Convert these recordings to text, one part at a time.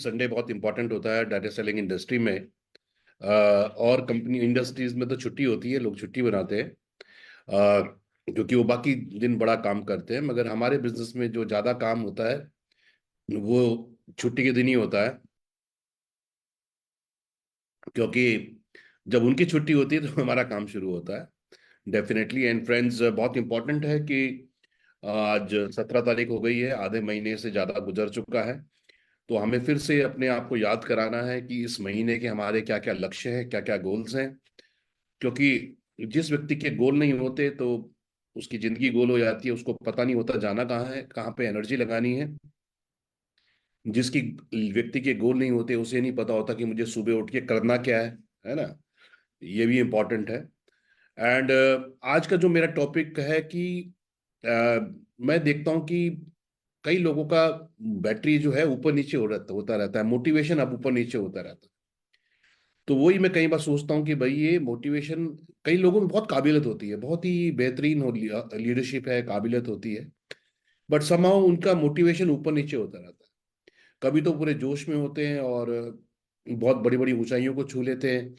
Sunday बहुत important होता है डाटा सेलिंग इंडस्ट्री में। और कंपनी इंडस्ट्रीज में तो छुट्टी होती है, लोग छुट्टी बनाते हैं क्योंकि वो बाकी दिन बड़ा काम करते हैं। मगर हमारे बिजनेस में जो ज़्यादा काम होता है वो छुट्टी के दिन ही होता है, क्योंकि जब उनकी छुट्टी होती है तो हमारा काम शुरू होता है। डेफिनेटली एंड फ्रेंड्स, बहुत इंपॉर्टेंट है कि आज 17 तारीख हो गई है, आधे महीने से ज़्यादा गुजर चुका है। तो हमें फिर से अपने आप को याद कराना है कि इस महीने के हमारे क्या क्या लक्ष्य हैं, क्या क्या गोल्स हैं। क्योंकि जिस व्यक्ति के गोल नहीं होते तो उसकी जिंदगी गोल हो जाती है, उसको पता नहीं होता जाना कहाँ है, कहाँ पे एनर्जी लगानी है। जिसकी व्यक्ति के गोल नहीं होते उसे नहीं पता होता कि मुझे सुबह उठ के करना क्या है ना। ये भी इम्पोर्टेंट है। एंड आज का जो मेरा टॉपिक है कि अ, मैं देखता हूँ कि कई लोगों का बैटरी जो है ऊपर नीचे होता रहता है, मोटिवेशन अब ऊपर नीचे होता रहता है। तो वही मैं कई बार सोचता हूँ कि भाई ये मोटिवेशन, कई लोगों में बहुत काबिलियत होती है, बहुत ही बेहतरीन हो लीडरशिप है, काबिलियत होती है, बट समहाउ उनका मोटिवेशन ऊपर नीचे होता रहता है। कभी तो पूरे जोश में होते हैं और बहुत बड़ी बड़ी ऊंचाइयों को छू लेते हैं,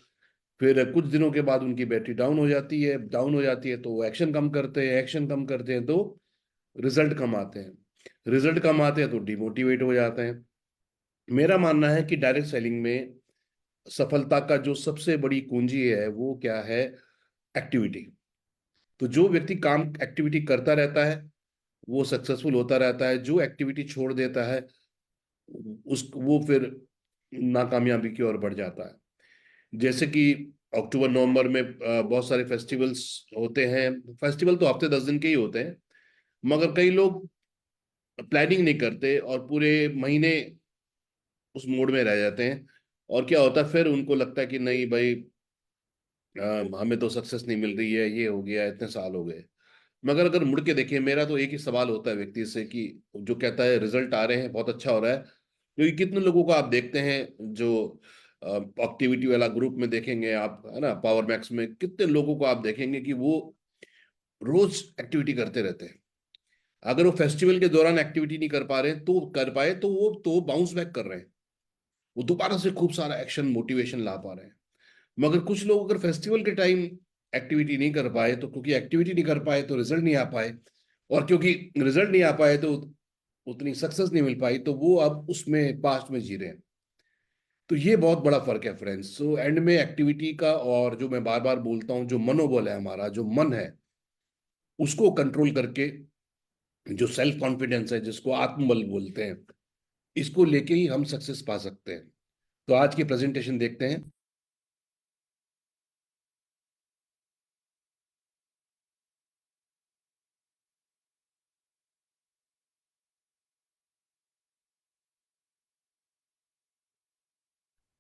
फिर कुछ दिनों के बाद उनकी बैटरी डाउन हो जाती है तो वो एक्शन कम करते हैं, एक्शन कम करते हैं तो रिजल्ट कम आते हैं, रिजल्ट कम आते हैं तो डिमोटिवेट हो जाते हैं। मेरा मानना है कि डायरेक्ट सेलिंग में सफलता का जो सबसे बड़ी कुंजी है वो क्या है? एक्टिविटी। तो जो व्यक्ति काम एक्टिविटी करता रहता है वो सक्सेसफुल होता रहता है, जो एक्टिविटी छोड़ देता है उस वो फिर नाकामयाबी की ओर बढ़ जाता है। जैसे कि अक्टूबर नवंबर में बहुत सारे फेस्टिवल्स होते हैं। फेस्टिवल तो हफ्ते 10 दिन के ही होते हैं, मगर कई लोग प्लानिंग नहीं करते और पूरे महीने उस मोड में रह जाते हैं। और क्या होता है, फिर उनको लगता है कि नहीं भाई, हमें तो सक्सेस नहीं मिल रही है, ये हो गया, इतने साल हो गए। मगर अगर मुड़ के देखिए, मेरा तो एक ही सवाल होता है व्यक्ति से कि जो कहता है रिजल्ट आ रहे हैं, बहुत अच्छा हो रहा है, क्योंकि कितने लोगों को आप देखते हैं जो एक्टिविटी वाला ग्रुप में देखेंगे आप, है ना, पावर मैक्स में कितने लोगों को आप देखेंगे कि वो रोज एक्टिविटी करते रहते हैं। अगर वो फेस्टिवल के दौरान एक्टिविटी नहीं कर पा रहे तो कर पाए तो वो तो बाउंस बैक कर रहे हैं, वो दोबारा से खूब सारा एक्शन मोटिवेशन ला पा रहे हैं। मगर कुछ लोग अगर फेस्टिवल के टाइम एक्टिविटी नहीं कर पाए तो क्योंकि एक्टिविटी नहीं कर पाए तो रिजल्ट नहीं आ पाए, और क्योंकि रिजल्ट नहीं आ पाए तो उतनी सक्सेस नहीं मिल पाई, तो वो अब उसमें पास्ट में जी रहे हैं। तो ये बहुत बड़ा फर्क है फ्रेंड्स। सो एंड में एक्टिविटी का, और जो मैं बार बार बोलता हूँ, जो मनोबल है, हमारा जो मन है, उसको कंट्रोल करके, जो सेल्फ कॉन्फिडेंस है जिसको आत्मबल बोलते हैं, इसको लेके ही हम सक्सेस पा सकते हैं। तो आज की प्रेजेंटेशन देखते हैं।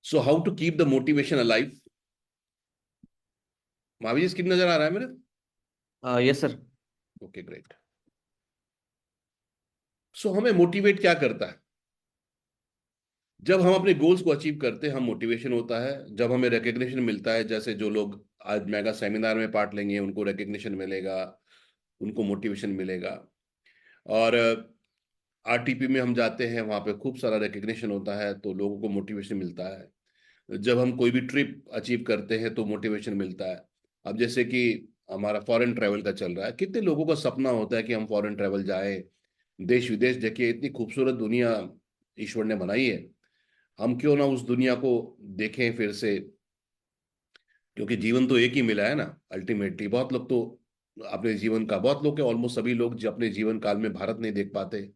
So how to keep the motivation alive. Mahavir, screen नजर आ रहा है मेरे? Yes sir. Okay, great. So हमें मोटिवेट क्या करता है? जब हम अपने गोल्स को अचीव करते हैं हम मोटिवेशन होता है, जब हमें रिकग्निशन मिलता है, जैसे जो लोग आज मेगा सेमिनार में पार्ट लेंगे उनको रिकग्निशन मिलेगा, उनको मोटिवेशन मिलेगा। और आरटीपी में हम जाते हैं, वहाँ पे खूब सारा रिकग्निशन होता है तो लोगों को मोटिवेशन मिलता है। जब हम कोई भी ट्रिप अचीव करते हैं तो मोटिवेशन मिलता है। अब जैसे कि हमारा फॉरेन ट्रैवल का चल रहा है, कितने लोगों का सपना होता है कि हम फॉरेन ट्रैवल जाएं, देश विदेश देखिए, इतनी खूबसूरत दुनिया ईश्वर ने बनाई है, हम क्यों ना उस दुनिया को देखें फिर से। क्योंकि जीवन तो एक ही मिला है ना अल्टीमेटली। बहुत लोग तो अपने जीवन का, बहुत लोग के ऑलमोस्ट सभी लोग जो अपने जीवन काल में भारत नहीं देख पाते,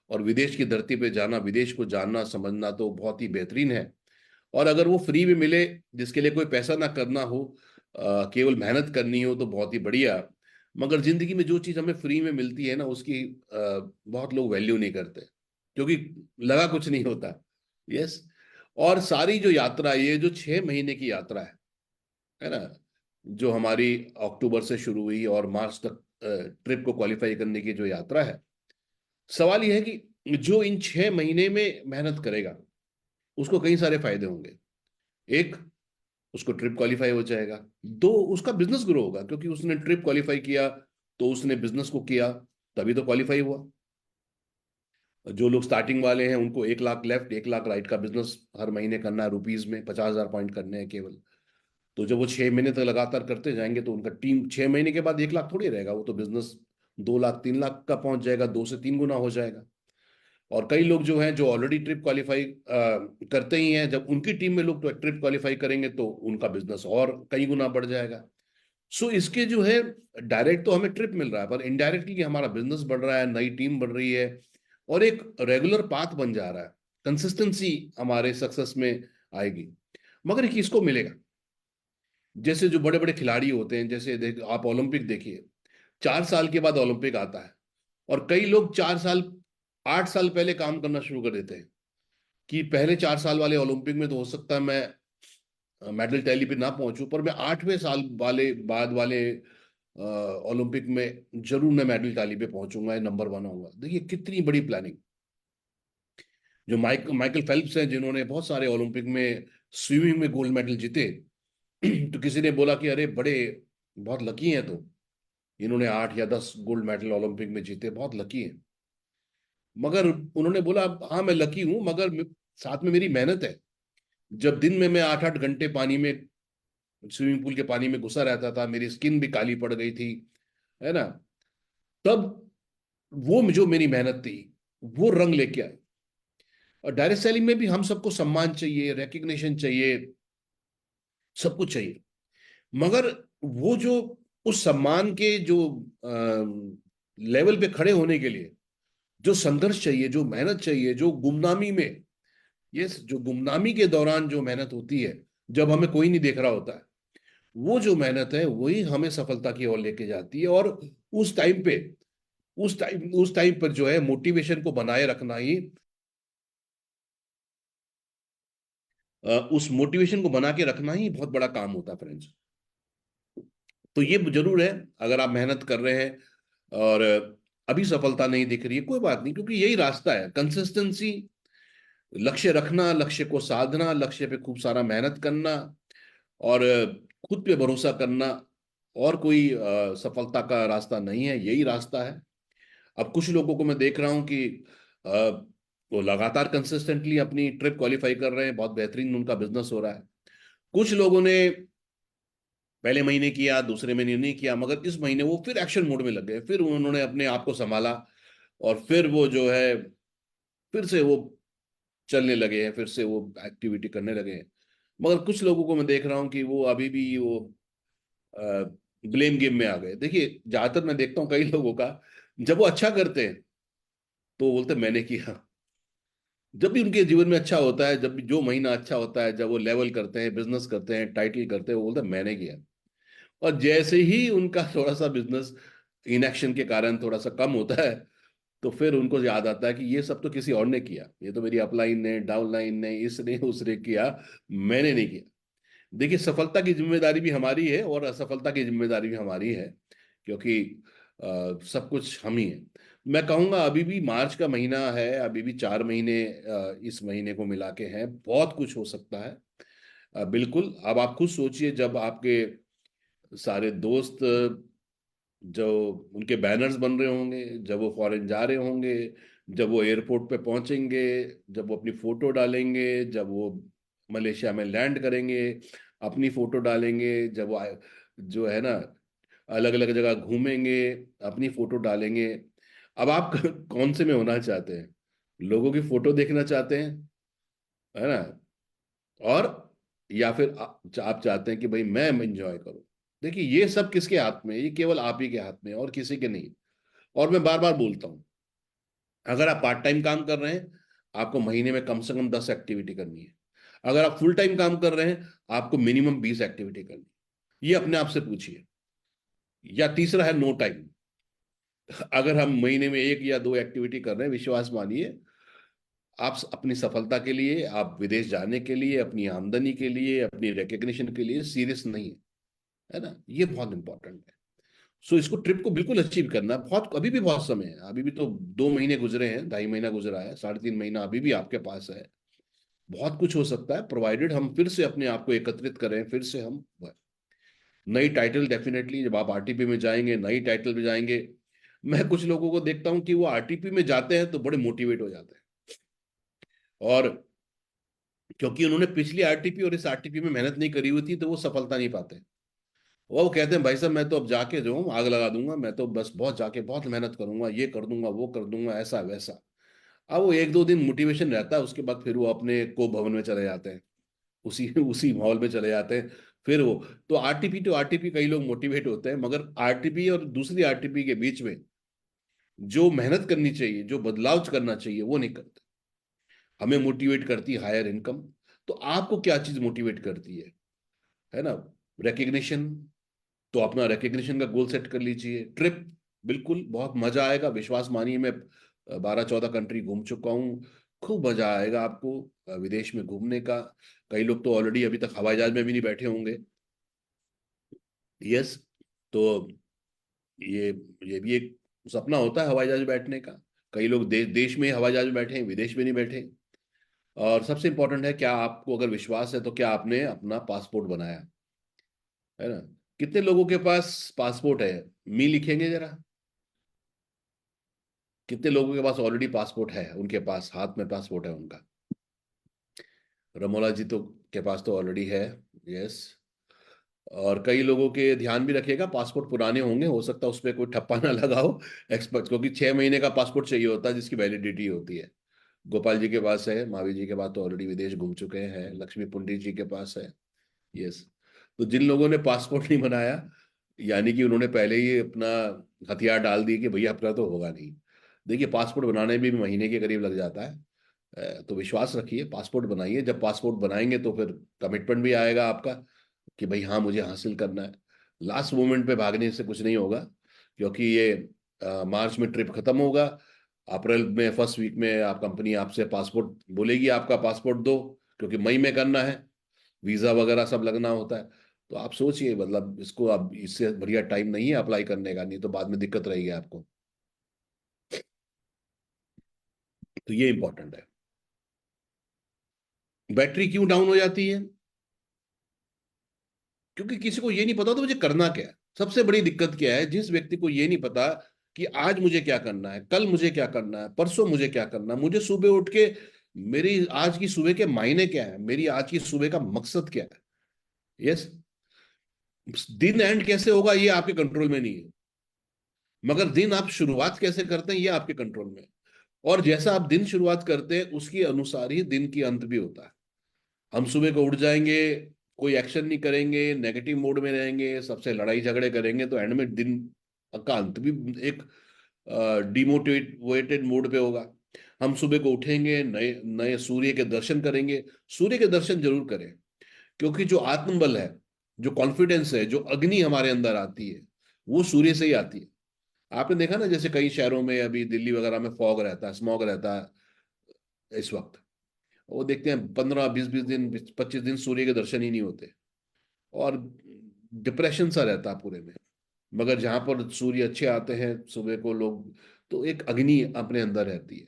और विदेश की धरती पे जाना, विदेश को जानना समझना तो बहुत ही बेहतरीन है। और अगर वो फ्री में मिले, जिसके लिए कोई पैसा ना करना हो, केवल मेहनत करनी हो, तो बहुत ही बढ़िया। मगर जिंदगी में जो चीज हमें फ्री में मिलती है ना, उसकी बहुत लोग वैल्यू नहीं करते, क्योंकि लगा कुछ नहीं होता। यस। और सारी जो यात्रा, ये जो 6 महीने की यात्रा है ना, जो हमारी अक्टूबर से शुरू हुई और मार्च तक ट्रिप को क्वालिफाई करने की जो यात्रा है, सवाल यह है कि जो इन 6 महीने में मेहनत करेगा उसको कई सारे फायदे होंगे। एक, उसको ट्रिप क्वालिफाई हो जाएगा। दो, उसका बिजनेस ग्रो होगा, क्योंकि उसने ट्रिप क्वालिफाई किया तो उसने बिजनेस को किया, तभी तो क्वालिफाई हुआ। जो लोग स्टार्टिंग वाले हैं उनको 1 लाख लेफ्ट, 1 लाख राइट का बिजनेस हर महीने करना है रुपीज में, 50,000 पॉइंट करने हैं केवल। तो जब वो 6 महीने तक लगातार करते जाएंगे तो उनका टीम 6 महीने के बाद 1 लाख थोड़ी रहेगा, वो तो बिजनेस 2 लाख 3 लाख का पहुंच जाएगा, 2 से 3 गुना हो जाएगा। और कई लोग जो हैं जो ऑलरेडी ट्रिप क्वालिफाई करते ही हैं, जब उनकी टीम में लोग तो ट्रिप क्वालिफाई करेंगे तो उनका बिजनेस और कई गुना बढ़ जाएगा। सो इसके जो है, डायरेक्ट तो हमें ट्रिप मिल रहा है, पर इनडायरेक्टली हमारा बिजनेस बढ़ रहा है, नई टीम बढ़ रही है, और एक रेगुलर पाथ बन जा रहा है, कंसिस्टेंसी हमारे सक्सेस में आएगी। मगर ये किसको मिलेगा? जैसे जो बड़े बड़े खिलाड़ी होते हैं, जैसे आप ओलंपिक देखिए, 4 साल के बाद ओलंपिक आता है, और कई लोग 4 साल 8 साल पहले काम करना शुरू कर देते हैं कि पहले 4 साल वाले ओलंपिक में तो हो सकता है मैं मेडल टैली पे ना पहुंचूं, पर मैं 8वें साल वाले बाद वाले ओलंपिक में जरूर मैं मेडल टैली पे पहुंचूंगा, नंबर 1 होऊंगा। देखिए कितनी बड़ी प्लानिंग। जो माइकल फेल्प्स हैं, जिन्होंने बहुत सारे ओलंपिक में स्विमिंग में गोल्ड मेडल जीते, तो किसी ने बोला कि अरे बड़े बहुत लकी हैं, तो इन्होंने 8 या 10 गोल्ड मेडल ओलंपिक में जीते, बहुत लकी हैं। मगर उन्होंने बोला हाँ मैं लकी हूं, मगर साथ में मेरी मेहनत है। जब दिन में मैं 8-8 घंटे पानी में, स्विमिंग पूल के पानी में घुसा रहता था, मेरी स्किन भी काली पड़ गई थी, है ना, तब वो जो मेरी मेहनत थी वो रंग लेके आई। और डायरेक्ट सेलिंग में भी हम सबको सम्मान चाहिए, रिकग्निशन चाहिए, सब कुछ चाहिए, मगर वो जो उस सम्मान के जो लेवल पे खड़े होने के लिए जो संघर्ष चाहिए, जो मेहनत चाहिए, जो गुमनामी में, ये जो गुमनामी के दौरान जो मेहनत होती है, जब हमें कोई नहीं देख रहा होता है, वो जो मेहनत है वही हमें सफलता की ओर लेके जाती है। और उस टाइम पे उस टाइम पर जो है मोटिवेशन को बनाए रखना ही, उस मोटिवेशन को बना के रखना ही बहुत बड़ा काम होता है फ्रेंड्स। तो ये जरूर है, अगर आप मेहनत कर रहे हैं और अभी सफलता नहीं दिख रही है, कोई बात नहीं, क्योंकि यही रास्ता है, कंसिस्टेंसी, लक्ष्य रखना, लक्ष्य को साधना, लक्ष्य पे खूब सारा मेहनत करना, और खुद पे भरोसा करना। और कोई सफलता का रास्ता नहीं है, यही रास्ता है। अब कुछ लोगों को मैं देख रहा हूं कि अ, वो लगातार कंसिस्टेंटली अपनी ट्रिप क्वालिफाई कर रहे हैं, बहुत बेहतरीन उनका बिजनेस हो रहा है। कुछ लोगों ने पहले महीने किया, दूसरे महीने नहीं किया, मगर इस महीने वो फिर एक्शन मोड में लग गए, फिर उन्होंने अपने आप को संभाला, और फिर वो जो है फिर से वो चलने लगे हैं, फिर से वो एक्टिविटी करने लगे हैं। मगर कुछ लोगों को मैं देख रहा हूँ कि वो अभी भी वो ब्लेम गेम में आ गए। देखिए ज्यादातर मैं देखता हूँ कई लोगों का, जब वो अच्छा करते हैं तो वो बोलते हैं, मैंने किया। जब भी उनके जीवन में अच्छा होता है, जब भी जो महीना अच्छा होता है, जब वो लेवल करते हैं, बिजनेस करते हैं, टाइटल करते हैं, वो बोलते हैं मैंने किया। और जैसे ही उनका थोड़ा सा बिजनेस इनएक्शन के कारण थोड़ा सा कम होता है, तो फिर उनको याद आता है कि ये सब तो किसी और ने किया, ये तो मेरी अपलाइन ने, डाउनलाइन ने, इसने उसने किया, मैंने नहीं किया। देखिए सफलता की जिम्मेदारी भी हमारी है और असफलता की जिम्मेदारी भी हमारी है, क्योंकि सब कुछ हम ही है। मैं कहूंगा अभी भी मार्च का महीना है, अभी भी 4 महीने इस महीने को मिला के हैं, बहुत कुछ हो सकता है। बिल्कुल, अब आप खुद सोचिए, जब आपके सारे दोस्त, जो उनके बैनर्स बन रहे होंगे, जब वो फॉरेन जा रहे होंगे, जब वो एयरपोर्ट पे पहुंचेंगे, जब वो अपनी फोटो डालेंगे, जब वो मलेशिया में लैंड करेंगे अपनी फोटो डालेंगे, जब वो जो है ना अलग अलग जगह घूमेंगे अपनी फोटो डालेंगे। अब आप कौन से में होना चाहते हैं? लोगों की फोटो देखना चाहते हैं, है ना, और या फिर आप चाहते हैं कि भाई मैं एंजॉय करूं? देखिए ये सब किसके हाथ में है? ये केवल आप ही के हाथ में है और किसी के नहीं। और मैं बार बार बोलता हूं, अगर आप पार्ट टाइम काम कर रहे हैं, आपको महीने में कम से कम 10 एक्टिविटी करनी है। अगर आप फुल टाइम काम कर रहे हैं, आपको मिनिमम 20 एक्टिविटी करनी है। ये अपने आप से पूछिए। या तीसरा है नो टाइम। अगर हम महीने में 1 या 2 एक्टिविटी कर रहे हैं, विश्वास मानिए, आप अपनी सफलता के लिए, आप विदेश जाने के लिए, अपनी आमदनी के लिए, अपनी रिकग्निशन के लिए सीरियस नहीं है, है ना, ये बहुत इंपॉर्टेंट है। सो इसको ट्रिप को बिल्कुल अचीव करना है। बहुत, अभी भी बहुत समय है, अभी भी तो 2 महीने गुजरे हैं, 2.5 महीना गुजरा है, 3.5 महीना अभी भी आपके पास है। बहुत कुछ हो सकता है, प्रोवाइडेड हम फिर से अपने आप को एकत्रित करें, फिर से हम नई टाइटल, डेफिनेटली जब आप आरटीपी में जाएंगे, नई टाइटल पे जाएंगे, मैं कुछ लोगों को देखता हूं कि वो आरटीपी में जाते हैं तो बड़े मोटिवेट हो जाते हैं, और क्योंकि उन्होंने पिछली आरटीपी और इस आरटीपी में मेहनत नहीं करी हुई थी तो वो सफलता नहीं पाते। वो कहते हैं भाई साहब मैं तो अब जाके जो हूँ आग लगा दूंगा, मैं तो बस बहुत जाके बहुत मेहनत करूंगा, ये कर दूंगा वो कर दूंगा ऐसा वैसा। अब वो एक दो दिन मोटिवेशन रहता है, उसके बाद फिर वो अपने को भवन में चले जाते हैं, उसी उसी माहौल में चले जाते हैं। फिर वो तो आरटीपी टू आरटीपी कई लोग मोटिवेट होते हैं, मगर आरटीपी और दूसरी आरटीपी के बीच में जो मेहनत करनी चाहिए, जो बदलाव करना चाहिए, वो नहीं करते। हमें मोटिवेट करती है हायर इनकम। तो आपको क्या चीज मोटिवेट करती है ना? रिकग्निशन, तो अपना रिकग्निशन का गोल सेट कर लीजिए। ट्रिप, बिल्कुल बहुत मजा आएगा, विश्वास मानिए। मैं 12-14 कंट्री घूम चुका हूँ, खूब मजा आएगा आपको विदेश में घूमने का। कई लोग तो ऑलरेडी अभी तक हवाई जहाज में भी नहीं बैठे होंगे। यस। तो ये ये भी एक सपना होता है हवाई जहाज में बैठने का। कई लोग देश में हवाई जहाज में बैठे हैं, विदेश में नहीं बैठे। और सबसे इंपॉर्टेंट है, क्या आपको अगर विश्वास है तो क्या आपने अपना पासपोर्ट बनाया है ना? कितने लोगों के पास पासपोर्ट है? मी लिखेंगे जरा। कितने लोगों के पास ऑलरेडी पासपोर्ट है, उनके पास हाथ में पासपोर्ट है उनका? रमोला जी तो के पास तो ऑलरेडी है। यस। और कई लोगों के ध्यान भी रखिएगा, पासपोर्ट पुराने होंगे, हो सकता है उस पर कोई ठप्पा ना लगाओ एक्सपर्ट, क्योंकि 6 महीने का पासपोर्ट चाहिए होता है जिसकी वैलिडिटी होती है। गोपाल जी के पास है, महावीर जी के पास तो ऑलरेडी विदेश घूम चुके हैं, लक्ष्मी पुंडित जी के पास है। यस। तो जिन लोगों ने पासपोर्ट नहीं बनाया, यानी कि उन्होंने पहले ही अपना हथियार डाल दिए कि भैया अपना तो होगा नहीं। देखिए, पासपोर्ट बनाने में भी महीने के करीब लग जाता है। तो विश्वास रखिए, पासपोर्ट बनाइए। जब पासपोर्ट बनाएंगे तो फिर कमिटमेंट भी आएगा आपका कि भाई हाँ मुझे हासिल करना है। लास्ट मोमेंट पे भागने से कुछ नहीं होगा, क्योंकि ये मार्च में ट्रिप खत्म होगा। अप्रैल में फर्स्ट वीक में आप कंपनी आपसे पासपोर्ट बोलेगी, आपका पासपोर्ट दो, क्योंकि मई में करना है, वीजा वगैरह सब लगना होता है। तो आप सोचिए, मतलब इसको अब इससे बढ़िया टाइम नहीं है अप्लाई करने का, नहीं तो बाद में दिक्कत रहेगी आपको। तो ये इंपॉर्टेंट है। बैटरी क्यों डाउन हो जाती है? क्योंकि किसी को ये नहीं पता तो मुझे करना क्या है। सबसे बड़ी दिक्कत क्या है, जिस व्यक्ति को ये नहीं पता कि आज मुझे क्या करना है, कल मुझे क्या करना है, परसों मुझे क्या करना है, मुझे सुबह उठ के मेरी आज की सुबह के मायने क्या है, मेरी आज की सुबह का मकसद क्या है। यस। दिन एंड कैसे होगा ये आपके कंट्रोल में नहीं है, मगर दिन आप शुरुआत कैसे करते हैं ये आपके कंट्रोल में है। और जैसा आप दिन शुरुआत करते हैं उसके अनुसार ही दिन की अंत भी होता है। हम सुबह को उठ जाएंगे, कोई एक्शन नहीं करेंगे, नेगेटिव मोड में रहेंगे, सबसे लड़ाई झगड़े करेंगे, तो एंड में दिन का अंत भी एक डिमोटिवेटेड मोड पे होगा। हम सुबह को उठेंगे, नए नए सूर्य के दर्शन करेंगे। सूर्य के दर्शन जरूर करें, क्योंकि जो आत्मबल है, जो कॉन्फिडेंस है, जो अग्नि हमारे अंदर आती है, वो सूर्य से ही आती है। आपने देखा ना, जैसे कई शहरों में अभी दिल्ली वगैरह में फॉग रहता है, स्मॉग रहता है इस वक्त, वो देखते हैं 15-20-20 दिन, 25 दिन सूर्य के दर्शन ही नहीं होते, और डिप्रेशन सा रहता है पूरे में। मगर जहां पर सूर्य अच्छे आते हैं सुबह को लोग, तो एक अग्नि अपने अंदर रहती है।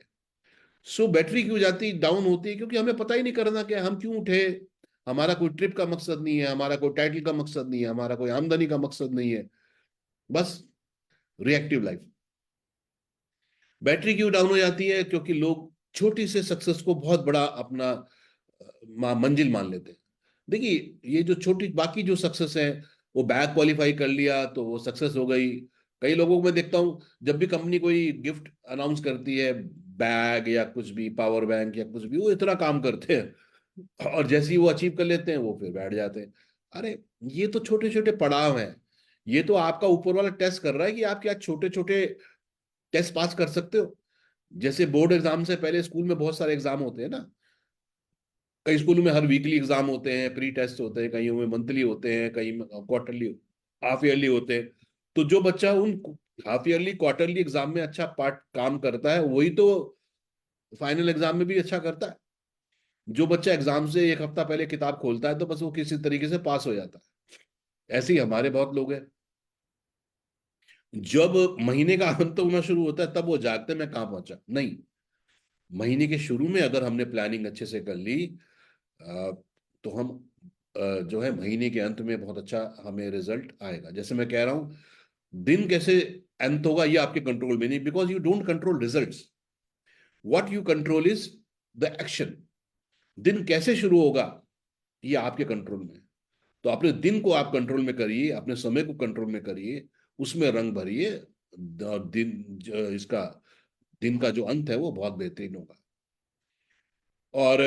सो बैटरी क्यों जाती डाउन होती है? क्योंकि हमें पता ही नहीं करना क्या है, हम क्यों उठे। हमारा कोई ट्रिप का मकसद नहीं है, हमारा कोई टाइटल का मकसद नहीं है, हमारा कोई आमदनी का मकसद नहीं है, बस रिएक्टिव लाइफ। बैटरी क्यों डाउन हो जाती है? क्योंकि लोग छोटी से सक्सेस को बहुत बड़ा अपना मंजिल मान लेते हैं। देखिए, ये जो छोटी बाकी जो सक्सेस है, वो बैग क्वालिफाई कर लिया तो वो सक्सेस हो गई। कई लोगों को मैं देखता हूँ, जब भी कंपनी कोई गिफ्ट अनाउंस करती है, बैग या कुछ भी, पावर बैंक या कुछ भी, वो इतना काम करते हैं, और जैसे ही वो अचीव कर लेते हैं वो फिर बैठ जाते हैं। अरे, ये तो छोटे छोटे पड़ाव हैं। ये तो आपका ऊपर वाला टेस्ट कर रहा है कि आप क्या छोटे छोटे टेस्ट पास कर सकते हो। जैसे बोर्ड एग्जाम से पहले स्कूल में बहुत सारे एग्जाम होते हैं ना। कई स्कूलों में हर वीकली एग्जाम होते हैं, प्री टेस्ट होते हैं, कहीं में मंथली होते हैं, कहीं में क्वार्टरली, हाफ ईयरली होते हैं। तो जो बच्चा उन हाफ ईयरली क्वार्टरली एग्जाम में अच्छा पार्ट काम करता है, वही तो फाइनल एग्जाम में भी अच्छा करता है। जो बच्चा एग्जाम से एक हफ्ता पहले किताब खोलता है तो बस वो किसी तरीके से पास हो जाता है। ऐसे ही हमारे बहुत लोग हैं, जब महीने का अंत होना शुरू होता है तब वो जागते हैं, मैं कहाँ पहुंचा। नहीं, महीने के शुरू में अगर हमने प्लानिंग अच्छे से कर ली, अ, तो हम जो है महीने के अंत में बहुत अच्छा हमें रिजल्ट आएगा। जैसे मैं कह रहा हूँ, दिन कैसे अंत होगा ये आपके कंट्रोल में नहीं, because you don't control results. What you control is the action. दिन कैसे शुरू होगा ये आपके कंट्रोल में है। तो अपने दिन को आप कंट्रोल में करिए, अपने समय को कंट्रोल में करिए, उसमें रंग भरिए। इसका दिन का जो अंत है वो बहुत बेहतरीन होगा। और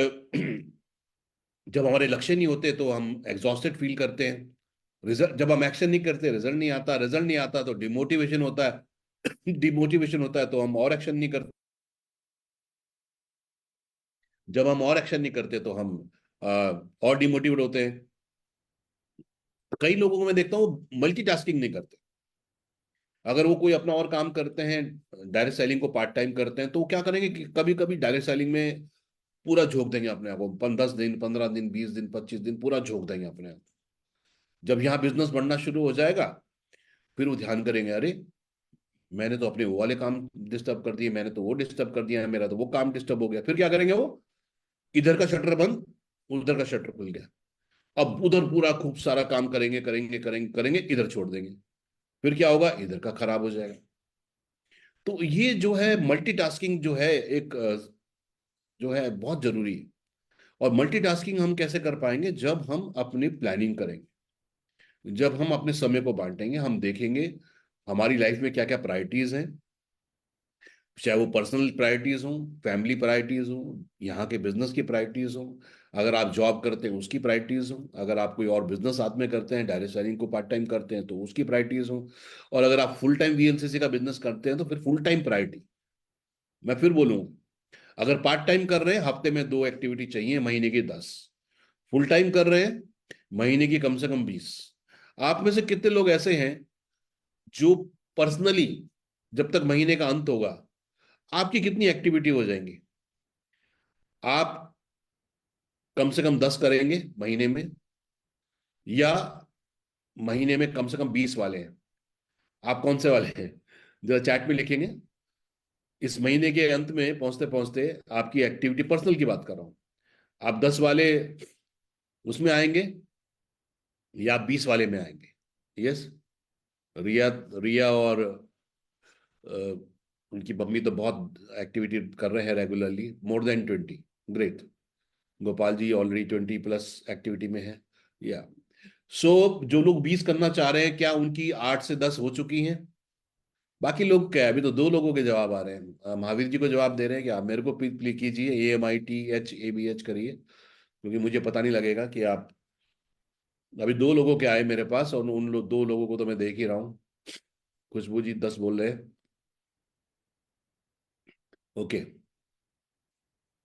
जब हमारे लक्ष्य नहीं होते तो हम एग्जॉस्टेड फील करते हैं। रिजल्ट, जब हम एक्शन नहीं करते, रिजल्ट नहीं आता तो डिमोटिवेशन होता है। डिमोटिवेशन होता है तो हम और एक्शन नहीं करते। जब हम और एक्शन नहीं करते तो हम और डिमोटिवेट होते हैं। कई लोगों को मैं देखता हूँ मल्टीटास्किंग नहीं करते। अगर वो कोई अपना और काम करते हैं, डायरेक्ट सेलिंग को पार्ट टाइम करते हैं, तो वो क्या करेंगे कि कभी कभी डायरेक्ट सेलिंग में पूरा झोंक देंगे अपने आप को, 10 दिन, 15 दिन, 20 दिन, 25 दिन पूरा झोंक देंगे अपने आप। जब यहाँ बिजनेस बढ़ना शुरू हो जाएगा, फिर वो ध्यान करेंगे, अरे मैंने तो अपने वो वाले काम डिस्टर्ब कर दिए, मैंने तो वो डिस्टर्ब कर दिया, मेरा तो वो काम डिस्टर्ब हो गया। फिर क्या करेंगे वो, इधर का शटर बंद, उधर का शटर खुल गया। अब उधर पूरा खूब सारा काम करेंगे करेंगे करेंगे करेंगे, इधर छोड़ देंगे। फिर क्या होगा, इधर का खराब हो जाएगा। तो ये जो है मल्टीटास्किंग जो है एक जो है बहुत जरूरी है। और मल्टीटास्किंग हम कैसे कर पाएंगे, जब हम अपनी प्लानिंग करेंगे, जब हम अपने समय को बांटेंगे, हम देखेंगे हमारी लाइफ में क्या क्या प्रायोरिटीज हैं। चाहे वो पर्सनल प्रायोरिटीज हों, फैमिली प्रायोरिटीज हों, यहाँ के बिजनेस की प्रायोरिटीज हों, अगर आप जॉब करते हैं उसकी प्रायोरिटीज हों, अगर आप कोई और बिजनेस साथ में करते हैं, डायरेक्ट सेलिंग को पार्ट टाइम करते हैं तो उसकी प्रायोरिटीज हों, और अगर आप फुल टाइम वीएलसीसी का बिजनेस करते हैं तो फिर फुल टाइम प्रायोरिटी। मैं फिर बोलूंगा, अगर पार्ट टाइम कर रहे हैं हफ्ते में 2 एक्टिविटी चाहिए, महीने की 10। फुल टाइम कर रहे हैं महीने की कम से कम 20। आप में से कितने लोग ऐसे हैं जो पर्सनली, जब तक महीने का अंत होगा, आपकी कितनी एक्टिविटी हो जाएंगी? आप कम से कम 10 करेंगे महीने में, या महीने में कम से कम 20 वाले हैं? आप कौन से वाले हैं? जरा चैट में लिखेंगे। इस महीने के अंत में पहुंचते पहुंचते आपकी एक्टिविटी, पर्सनल की बात कर रहा हूं, आप 10 वाले उसमें आएंगे या आप 20 वाले में आएंगे? यस। रिया रिया और अ, उनकी मम्मी तो बहुत एक्टिविटी कर रहे हैं regularly, more than 20। Great. Gopal ji already 20+ activity में है। या सो जो लोग 20 करना चाह रहे हैं, क्या उनकी 8 से 10 हो चुकी हैं? बाकी लोग क्या है, अभी तो 2 लोगों के जवाब आ रहे हैं। महावीर जी को जवाब दे रहे हैं कि आप मेरे को क्लिक कीजिए, AMITHABH करिए, क्योंकि मुझे पता नहीं लगेगा कि आप। अभी 2 लोगों के आए मेरे पास, और उन 2 लोगों को तो मैं देख ही रहा हूँ। खुशबू जी 10 बोल रहे हैं। ओके।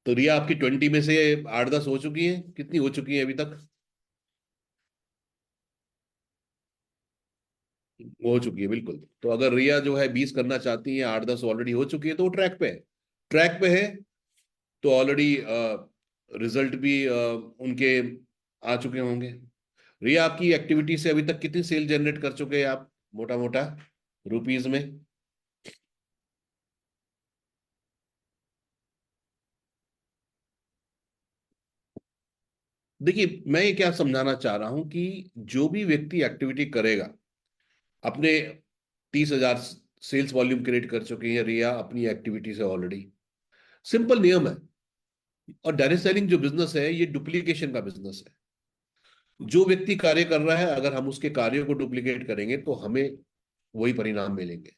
तो रिया आपकी 20 में से 8-10 हो चुकी हैं, कितनी हो चुकी है अभी तक? हो चुकी है, बिल्कुल। तो अगर रिया जो है 20 करना चाहती है, 8-10 ऑलरेडी हो चुकी है, तो वो ट्रैक पे है। ट्रैक पे है तो ऑलरेडी रिजल्ट भी उनके आ चुके होंगे। रिया आपकी एक्टिविटी से अभी तक कितनी सेल जनरेट कर चुके हैं आप, मोटा मोटा रुपीज में? देखिए, मैं ये क्या समझाना चाह रहा हूं कि जो भी व्यक्ति एक्टिविटी करेगा, अपने 30,000 सेल्स वॉल्यूम क्रिएट कर चुकी है रिया अपनी एक्टिविटी से ऑलरेडी। सिंपल नियम है। और डायरेक्ट सेलिंग जो बिजनेस है, ये डुप्लीकेशन का बिजनेस है। जो व्यक्ति कार्य कर रहा है, अगर हम उसके कार्यों को डुप्लीकेट करेंगे तो हमें वही परिणाम मिलेंगे।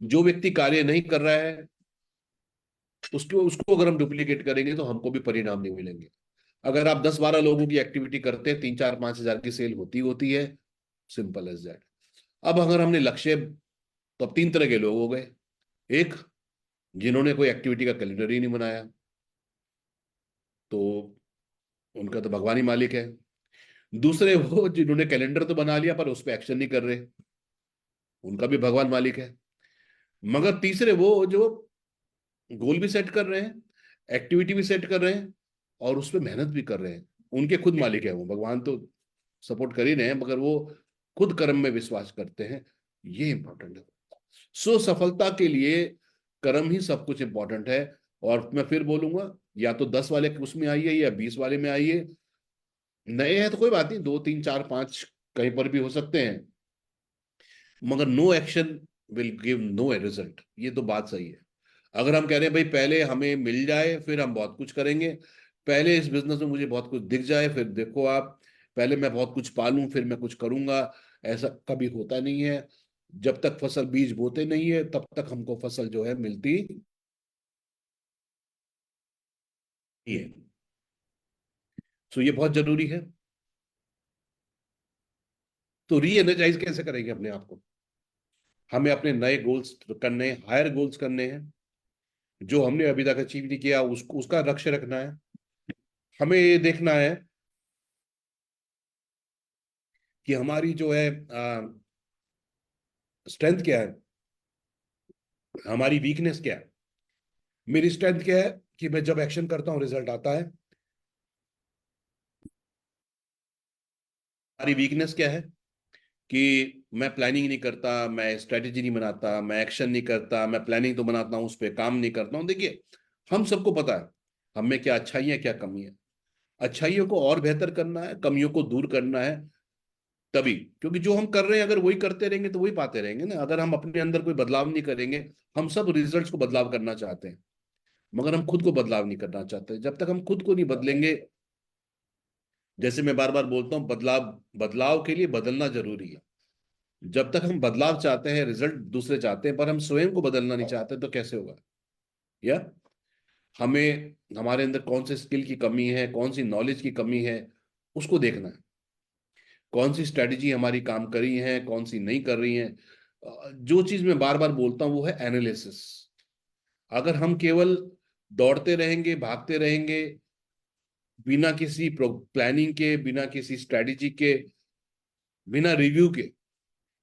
जो व्यक्ति कार्य नहीं कर रहा है, उसको उसको अगर हम डुप्लीकेट करेंगे तो हमको भी परिणाम नहीं मिलेंगे। अगर आप 10-12 लोगों की एक्टिविटी करते हैं, 3, 4, 5 हजार की सेल होती होती है। Simple as that. अब अगर हमने लक्ष्य, तो अब 3 तरह के लोग हो गए। एक, जिन्होंने कोई एक्टिविटी का कैलेंडर ही नहीं बनाया, तो उनका तो भगवान ही मालिक है। दूसरे, वो जिन्होंने कैलेंडर तो बना लिया पर उस पर एक्शन नहीं कर रहे, उनका भी भगवान मालिक है। मगर तीसरे, वो जो गोल भी सेट कर रहे हैं, एक्टिविटी भी सेट कर रहे हैं, और उस पर मेहनत भी कर रहे हैं, उनके खुद मालिक है वो। भगवान तो सपोर्ट कर ही रहे हैं, मगर वो खुद कर्म में विश्वास करते हैं। ये इंपॉर्टेंट है। सो सफलता के लिए कर्म ही सब कुछ इंपॉर्टेंट है। और मैं फिर बोलूंगा, या तो 10 वाले उसमें आइए या 20 वाले में आइए। नए हैं तो कोई बात नहीं, 2, 3, 4, 5 कहीं पर भी हो सकते हैं, मगर no action will give no result. ये तो बात सही है। अगर हम कह रहे हैं भाई पहले हमें मिल जाए फिर हम बहुत कुछ करेंगे, पहले इस बिजनेस में मुझे बहुत कुछ दिख जाए फिर देखो आप, पहले मैं बहुत कुछ पालूं फिर मैं कुछ करूंगा, ऐसा कभी होता नहीं है। जब तक फसल बीज बोते नहीं है तब तक हमको फसल जो है मिलती नहीं है। तो ये बहुत जरूरी है। तो री एनर्जाइज कैसे करेंगे अपने आप को? हमें अपने नए गोल्स करने हैं, हायर गोल्स करने हैं। जो हमने अभी तक अचीव नहीं किया उसको उसका लक्ष्य रखना है। हमें ये देखना है कि हमारी जो है स्ट्रेंथ क्या है, हमारी वीकनेस क्या है। मेरी स्ट्रेंथ क्या है कि मैं जब एक्शन करता हूं रिजल्ट आता है। हमारी वीकनेस क्या है कि मैं प्लानिंग नहीं करता, मैं स्ट्रेटेजी नहीं बनाता, मैं एक्शन नहीं करता, मैं प्लानिंग तो बनाता हूं उस पर काम नहीं करता हूं। देखिए, हम सबको पता है हम में क्या अच्छाइयाँ क्या कमी है। अच्छाइयों को और बेहतर करना है, कमियों को दूर करना है। तभी, क्योंकि जो हम कर रहे हैं अगर वही करते रहेंगे तो वही पाते रहेंगे ना। अगर हम अपने अंदर कोई बदलाव नहीं करेंगे, हम सब रिजल्ट्स को बदलाव करना चाहते हैं मगर हम खुद को बदलाव नहीं करना चाहते। जब तक हम खुद को नहीं बदलेंगे, जैसे मैं बार बार बोलता हूँ, बदलाव बदलाव के लिए बदलना जरूरी है। जब तक हम बदलाव चाहते हैं, रिजल्ट दूसरे चाहते हैं, पर हम स्वयं को बदलना नहीं चाहते तो कैसे होगा? या हमें हमारे अंदर कौन से स्किल की कमी है, कौन सी नॉलेज की कमी है, उसको देखना है। कौन सी स्ट्रेटजी हमारी काम कर रही है, कौन सी नहीं कर रही है। जो चीज मैं बार बार बोलता हूं वो है एनालिसिस। अगर हम केवल दौड़ते रहेंगे, भागते रहेंगे, बिना किसी प्लानिंग के, बिना किसी स्ट्रेटजी के, बिना रिव्यू के,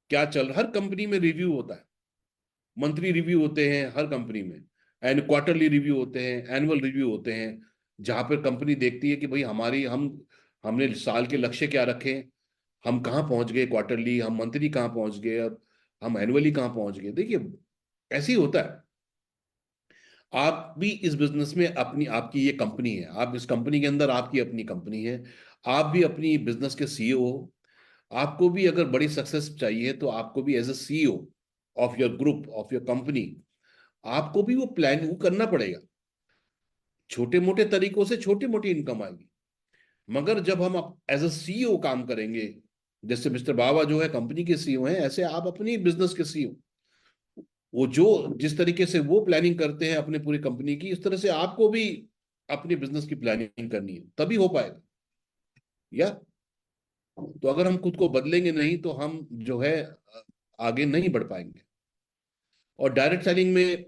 क्या चल, हर कंपनी में रिव्यू होता है, मंथली रिव्यू होते हैं हर कंपनी में, एंड क्वार्टरली रिव्यू होते हैं, एनुअल रिव्यू होते हैं, जहां पर कंपनी देखती है कि भाई हमारी हमने साल के लक्ष्य क्या रखे, हम कहाँ पहुंच गए, क्वार्टरली हम मंथली कहाँ पहुंच गए, अब हम एनुअली कहाँ पहुंच गए। देखिए, ऐसे ही होता है। आप भी इस बिजनेस में अपनी, आपकी ये कंपनी है, आप इस कंपनी के अंदर आपकी अपनी कंपनी है, आप भी अपनी बिजनेस के सीईओ हो। आपको भी अगर बड़ी सक्सेस चाहिए तो आपको भी as a CEO of your group, of your company, आपको भी वो प्लान वो करना पड़ेगा। छोटे मोटे तरीकों से छोटी मोटी इनकम आएगी, मगर जब हम एज अ सीईओ काम करेंगे, जैसे मिस्टर बाबा जो है कंपनी के सीईओ हैं, ऐसे आप अपनी बिजनेस के सीईओ। वो जो जिस तरीके से वो प्लानिंग करते हैं अपने पूरी कंपनी की, इस तरह से आपको भी अपनी बिजनेस की प्लानिंग करनी है, तभी हो पाएगा। या तो अगर हम खुद को बदलेंगे नहीं तो हम जो है आगे नहीं बढ़ पाएंगे। और डायरेक्ट सेलिंग में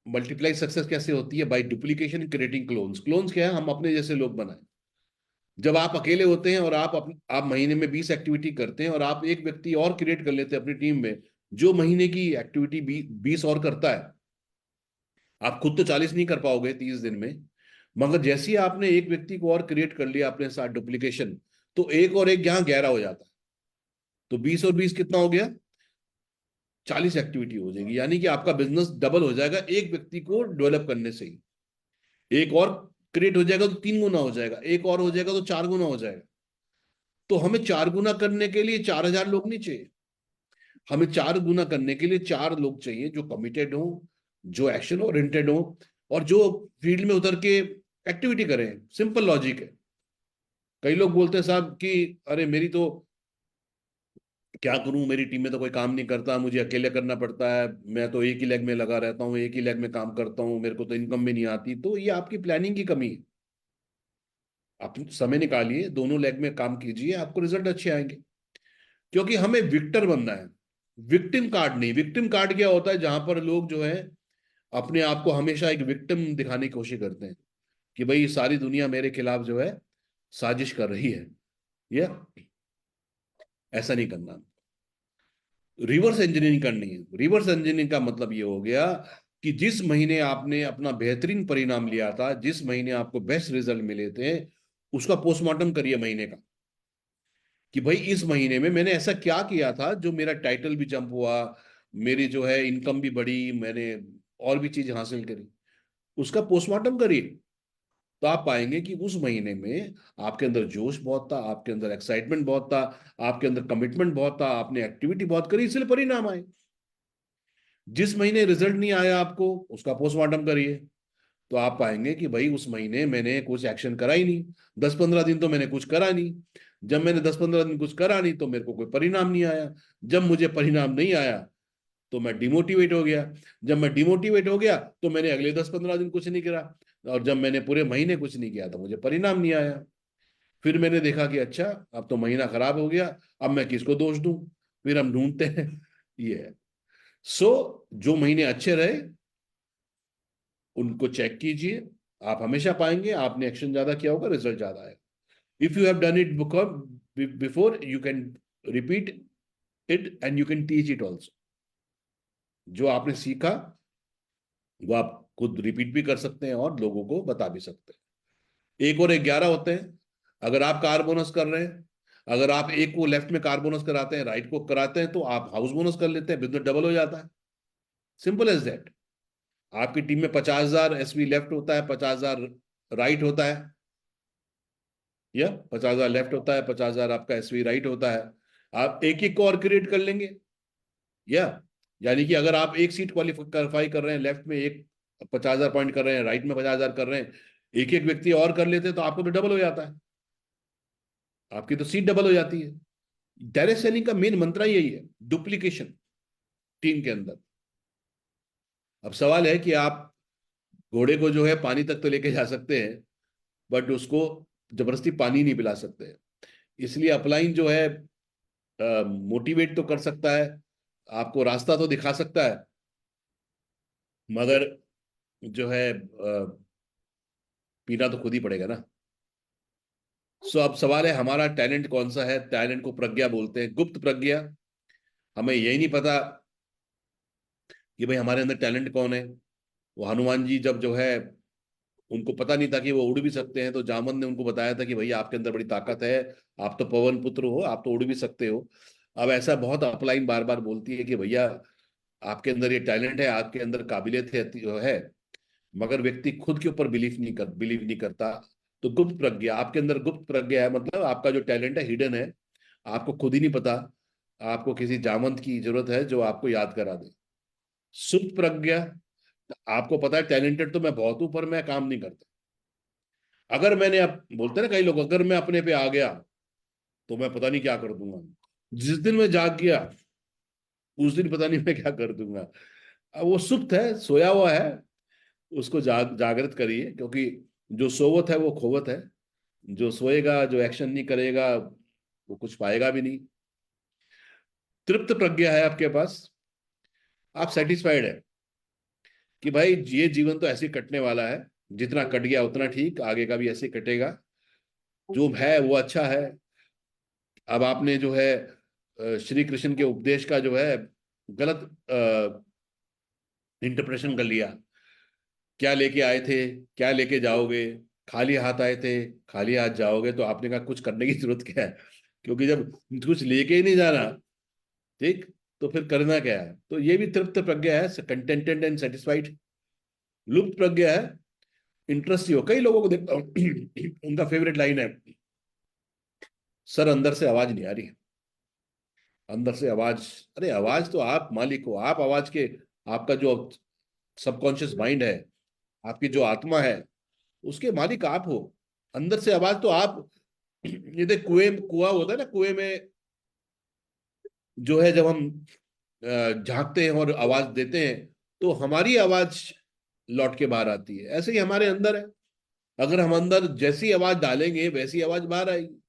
मल्टीप्लाई सक्सेस कैसे होती है? By duplication creating clones. Clones क्या है? हम अपने जैसे लोग बनाए। जब आप अकेले होते हैं और आप महीने में 20 एक्टिविटी करते हैं और आप एक व्यक्ति और क्रिएट कर लेते हैं अपनी टीम में, जो महीने की एक्टिविटी 20 और करता है। आप खुद तो 40 नहीं कर पाओगे 30 दिन में, मगर जैसे ही आपने एक व्यक्ति को और क्रिएट कर लिया अपने साथ डुप्लीकेशन, तो एक और एक यहाँ 11 हो जाता है। तो 20 और 20 कितना हो गया? 40 एक्टिविटी हो जाएगी, यानी कि आपका बिजनेस डबल हो जाएगा एक व्यक्ति को डेवलप करने से ही। एक और क्रिएट हो जाएगा तो 3 गुना हो जाएगा, एक और हो जाएगा तो 4 गुना हो जाएगा। तो हमें 4 गुना करने के लिए 4,000 लोग नहीं चाहिए। हमें 4 गुना करने के लिए 4 लोग चाहिए जो कमिटेड हो, जो एक्शन ओरिएंटेड हो, और जो फील्ड में उतर के एक्टिविटी करें। सिंपल लॉजिक है। कई लोग बोलते हैं साहब कि अरे मेरी तो क्या करूं, मेरी टीम में तो कोई काम नहीं करता, मुझे अकेले करना पड़ता है, मैं तो एक ही लेग में लगा रहता हूँ, एक ही लेग में काम करता हूँ, मेरे को तो इनकम भी नहीं आती। तो ये आपकी प्लानिंग की कमी है। आप समय निकालिए, दोनों लेग में काम कीजिए, आपको रिजल्ट अच्छे आएंगे। क्योंकि हमें विक्टर बनना है, विक्टिम कार्ड नहीं। विक्टिम कार्ड क्या होता है? जहां पर लोग जो है अपने आप को हमेशा एक विक्टिम दिखाने की कोशिश करते हैं कि भाई सारी दुनिया मेरे खिलाफ जो है साजिश कर रही है। ये ऐसा नहीं करना। रिवर्स इंजीनियरिंग करनी है। रिवर्स इंजीनियरिंग का मतलब ये हो गया कि जिस महीने आपने अपना बेहतरीन परिणाम लिया था, जिस महीने आपको बेस्ट रिजल्ट मिले थे, उसका पोस्टमार्टम करिए महीने का, कि भाई इस महीने में मैंने ऐसा क्या किया था जो मेरा टाइटल भी जंप हुआ, मेरी जो है इनकम भी बढ़ी, मैंने और भी चीज हासिल करी। उसका पोस्टमार्टम करिए, तो आप पाएंगे कि उस महीने में आपके अंदर जोश बहुत था, आपके अंदर एक्साइटमेंट बहुत था, आपके अंदर कमिटमेंट बहुत था, आपने एक्टिविटी बहुत करी, इसलिए परिणाम आए। जिस महीने रिजल्ट नहीं आया आपको, उसका पोस्टमार्टम करिए, तो आप पाएंगे कि भाई उस महीने मैंने कुछ एक्शन करा ही नहीं। 10-15 दिन तो मैंने कुछ करा नहीं। जब मैंने 10-15 दिन कुछ करा नहीं तो मेरे को कोई परिणाम नहीं आया। जब मुझे परिणाम नहीं आया तो मैं डिमोटिवेट हो गया। जब मैं डिमोटिवेट हो गया तो मैंने अगले 10-15 दिन कुछ नहीं करा। और जब मैंने पूरे महीने कुछ नहीं किया तो मुझे परिणाम नहीं आया। फिर मैंने देखा कि अच्छा, अब तो महीना खराब हो गया, अब मैं किसको दोष दूं। फिर हम ढूंढते हैं। ये है। सो जो महीने अच्छे रहे उनको चेक कीजिए। आप हमेशा पाएंगे आपने एक्शन ज्यादा किया होगा, रिजल्ट ज्यादा आएगा। If you have done it before, you can repeat it and you can teach it also. जो आपने सीखा वो आप खुद रिपीट भी कर सकते हैं और लोगों को बता भी सकते हैं। एक और एक 11 होते हैं। अगर आप कार बोनस कर रहे हैं, अगर आप एक को लेफ्ट में कार बोनस कराते हैं, राइट को कराते हैं, तो आप हाउस बोनस कर लेते हैं, बिजनेस डबल हो जाता है। Simple as that. आपकी टीम में 50,000 एसवी लेफ्ट होता है, 50,000 राइट होता है, या 50,000 लेफ्ट होता है, 50,000 आपका एसवी राइट होता है। आप एक एक को और क्रिएट कर लेंगे, या यानी कि अगर आप एक सीट क्वालिफाई कर रहे हैं, लेफ्ट में एक 50,000 पॉइंट कर रहे हैं, राइट में 50,000 कर रहे हैं, एक एक व्यक्ति और कर लेते हैं तो आपको तो डबल हो जाता है। आपकी तो सीट डबल हो जाती है। डायरेक्ट सेलिंग का मेन मंत्र यही है, डुप्लीकेशन टीम के अंदर। अब सवाल है कि आप घोड़े को जो है पानी तक तो लेके जा सकते हैं, बट उसको जबरदस्ती पानी नहीं पिला सकते। इसलिए अपलाइन जो है मोटिवेट तो कर सकता है, आपको रास्ता तो दिखा सकता है, मगर जो है पीना तो खुद ही पड़ेगा ना। सो अब सवाल है हमारा टैलेंट कौन सा है। टैलेंट को प्रज्ञा बोलते हैं, गुप्त प्रज्ञा। हमें यही नहीं पता कि भाई हमारे अंदर टैलेंट कौन है। वो हनुमान जी जब जो है, उनको पता नहीं था कि वो उड़ भी सकते हैं, तो जामन ने उनको बताया था कि भैया आपके अंदर बड़ी ताकत है, आप तो पवन पुत्र हो, आप तो उड़ भी सकते हो। अब ऐसा बहुत अपलाइन बार बार बोलती है कि भैया आपके अंदर ये टैलेंट है, आपके अंदर काबिलियत है, मगर व्यक्ति खुद के ऊपर बिलीव नहीं करता। तो गुप्त प्रज्ञा, आपके अंदर गुप्त प्रज्ञा है, मतलब आपका जो टैलेंट है हिडन है, आपको खुद ही नहीं पता। आपको किसी जामंत की जरूरत है जो आपको याद करा दे। सुप्त प्रज्ञा, आपको पता है टैलेंटेड तो मैं बहुत हूं पर मैं काम नहीं करता। अगर मैंने, अब बोलते हैं ना कई लोग, अगर मैं अपने पे आ गया तो मैं पता नहीं क्या कर दूंगा। जिस दिन मैं जाग गया उस दिन पता नहीं मैं क्या कर दूंगा। अब वो सुप्त है, सोया हुआ है, उसको जागृत करिए, क्योंकि जो सोवत है वो खोवत है। जो सोएगा, जो एक्शन नहीं करेगा, वो कुछ पाएगा भी नहीं। तृप्त प्रज्ञा है आपके पास, आप सेटिस्फाइड है कि भाई ये जीवन तो ऐसे ही कटने वाला है, जितना कट गया उतना ठीक, आगे का भी ऐसे ही कटेगा, जो है वो अच्छा है। अब आपने जो है श्री कृष्ण के उपदेश का जो है गलत इंटरप्रेशन कर लिया। क्या लेके आए थे, क्या लेके जाओगे, खाली हाथ आए थे, खाली हाथ जाओगे, तो आपने कहा कुछ करने की जरूरत क्या है, क्योंकि जब कुछ लेके ही नहीं जाना, ठीक, तो फिर करना क्या है। तो ये भी तृप्त प्रज्ञा है, कंटेंटेड एंड सेटिस्फाइड। लुप्त प्रज्ञा है, इंटरेस्ट ही हो। कई लोगों को देखता हूँ उनका फेवरेट लाइन है, सर अंदर से आवाज नहीं आ रही। अंदर से आवाज, अरे आवाज तो आप मालिक हो, आप आवाज के, आपका जो सबकॉन्शियस माइंड है, आपकी जो आत्मा है, उसके मालिक आप हो। अंदर से आवाज तो आप, ये देख कुआं होता है ना, कुएं में जो है जब हम झांकते हैं और आवाज देते हैं, तो हमारी आवाज लौट के बाहर आती है। ऐसे ही हमारे अंदर है, अगर हम अंदर जैसी आवाज डालेंगे वैसी आवाज बाहर आएगी।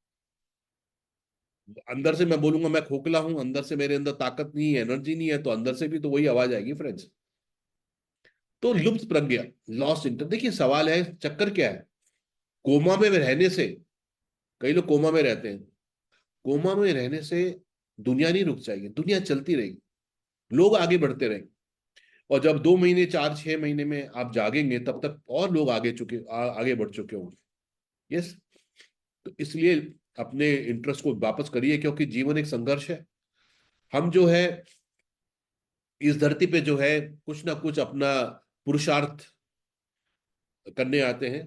अंदर से मैं बोलूंगा मैं खोखला हूं, अंदर से मेरे अंदर ताकत नहीं है, एनर्जी नहीं है, तो अंदर से भी तो वही आवाज आएगी फ्रेंड्स। तो लुप्त प्रज्ञा, लॉस्ट इंटर, देखिए सवाल है चक्कर क्या है। कोमा में रहने से, कई लोग कोमा में रहते हैं, कोमा में रहने से दुनिया नहीं रुक जाएगी, दुनिया चलती रहेगी, लोग आगे बढ़ते रहेंगे। और जब 2 महीने, 4-6 महीने में आप जागेंगे, तब तक और लोग आगे बढ़ चुके होंगे। यस। तो इसलिए अपने इंटरेस्ट को वापस करिए, क्योंकि जीवन एक संघर्ष है। हम जो है इस धरती पे जो है कुछ ना कुछ अपना पुरुषार्थ करने आते हैं।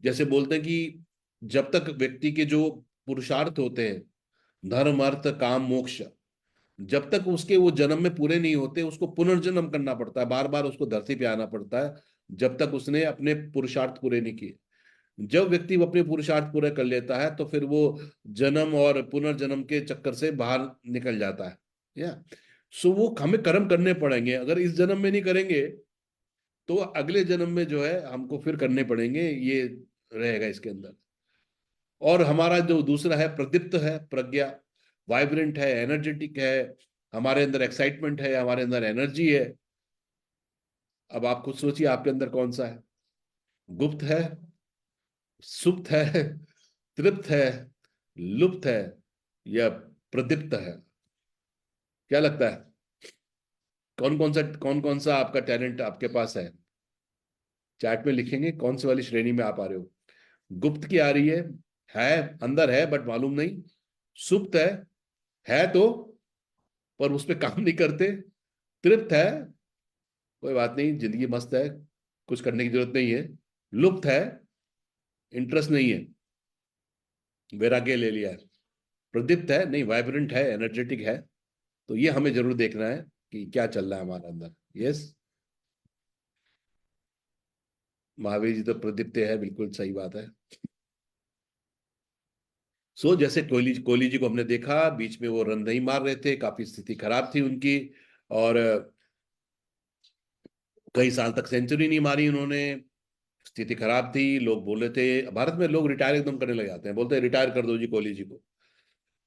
जैसे बोलते हैं कि जब तक व्यक्ति के जो पुरुषार्थ होते हैं, धर्म अर्थ काम मोक्ष, जब तक उसके वो जन्म में पूरे नहीं होते उसको पुनर्जन्म करना पड़ता है, बार बार उसको धरती पे आना पड़ता है जब तक उसने अपने पुरुषार्थ पूरे नहीं किए। जब व्यक्ति वो अपने पुरुषार्थ पूरे कर लेता है तो फिर वो जन्म और पुनर्जन्म के चक्कर से बाहर निकल जाता है। या सो वो हमें कर्म करने पड़ेंगे, अगर इस जन्म में नहीं करेंगे तो अगले जन्म में जो है हमको फिर करने पड़ेंगे, ये रहेगा इसके अंदर। और हमारा जो दूसरा है प्रदीप्त है, प्रज्ञा, वाइब्रेंट है, एनर्जेटिक है, हमारे अंदर एक्साइटमेंट है, हमारे अंदर एनर्जी है। अब आप खुद सोचिए आपके अंदर कौन सा है, गुप्त है, सुप्त है, तृप्त है, लुप्त है, या प्रदीप्त है? क्या लगता है कौन कौन सा आपका टैलेंट आपके पास है? चैट में लिखेंगे कौन सी वाली श्रेणी में आप आ रहे हो। गुप्त की आ रही है अंदर है बट मालूम नहीं। सुप्त है तो पर उस पर काम नहीं करते। तृप्त है, कोई बात नहीं, जिंदगी मस्त है, कुछ करने की जरूरत नहीं है। लुप्त है, इंटरेस्ट नहीं है, वैराग्य ले लिया है। प्रदीप्त है, नहीं वाइब्रेंट है, एनर्जेटिक है। तो ये हमें जरूर देखना है कि क्या चल रहा है हमारे अंदर। यस, महावीर जी तो प्रदीप्त है, बिल्कुल सही बात है। सो जैसे कोहली कोहली जी को हमने देखा, बीच में वो रन नहीं मार रहे थे, काफी स्थिति खराब थी उनकी, और कई साल तक सेंचुरी नहीं मारी उन्होंने, स्थिति खराब थी। लोग बोल रहे थे, भारत में लोग रिटायर एकदम करने लग जाते हैं, बोलते हैं रिटायर कर दो जी कोहली जी को।